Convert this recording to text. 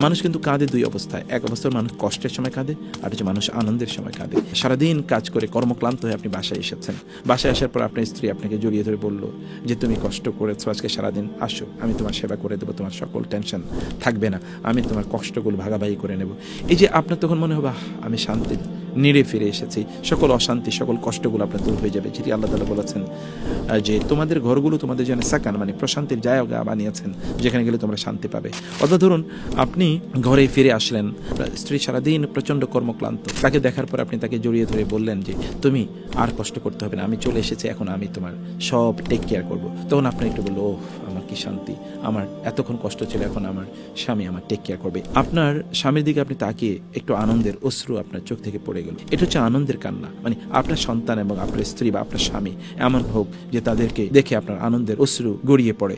মানুষ কিন্তু কাঁদে দুই অবস্থায়। এক অবস্থায় মানুষ কষ্টের সময় কাঁদে, আর হচ্ছে মানুষ আনন্দের সময় কাঁদে। সারাদিন কাজ করে কর্মক্লান্ত হয়ে আপনি বাসায় এসেছেন, বাসায় আসার পর আপনার স্ত্রী আপনাকে জড়িয়ে ধরে বলল যে তুমি কষ্ট করেছো আজকে সারাদিন, আসো আমি তোমার সেবা করে দেবো, তোমার সকল টেনশন থাকবে না, আমি তোমার কষ্টগুলো ভাগাভাগি করে নেব। এই যে আপনার তখন মনে হবে আমি শান্তি নিড়ে ফিরে এসেছি, সকল অশান্তি সকল কষ্টগুলো আপনার দূর হয়ে যাবে। যেটি আল্লাহ তাআলা বলেছেন যে তোমাদের ঘরগুলো তোমাদের যেন সাকান মানে প্রশান্তির জায়গা বানিয়েছেন, যেখানে গেলে তোমরা শান্তি পাবে। অর্থাৎ ধরুন আপনি ঘরে ফিরে আসলেন, স্ত্রী সারাদিন প্রচণ্ড কর্মক্লান্ত, তাকে দেখার পর আপনি তাকে জড়িয়ে ধরে বললেন যে তুমি আর কষ্ট করতে হবে না, আমি চলে এসেছি, এখন আমি তোমার সব টেক কেয়ার করব। তখন আপনি একটু বললো ওহ আমার কি শান্তি, আমার এতক্ষণ কষ্ট ছিল, এখন আমার স্বামী আমার টেক কেয়ার করবে। আপনার স্বামীর দিকে আপনি তাকিয়ে একটু আনন্দের অশ্রু আপনার চোখ থেকে পড়ে গেল। এটা হচ্ছে আনন্দের কান্না। মানে আপনার সন্তান এবং আপনার স্ত্রী বা আপনার স্বামী এমন হোক যে তাদেরকে দেখে আপনার আনন্দের অশ্রু গড়িয়ে পড়ে।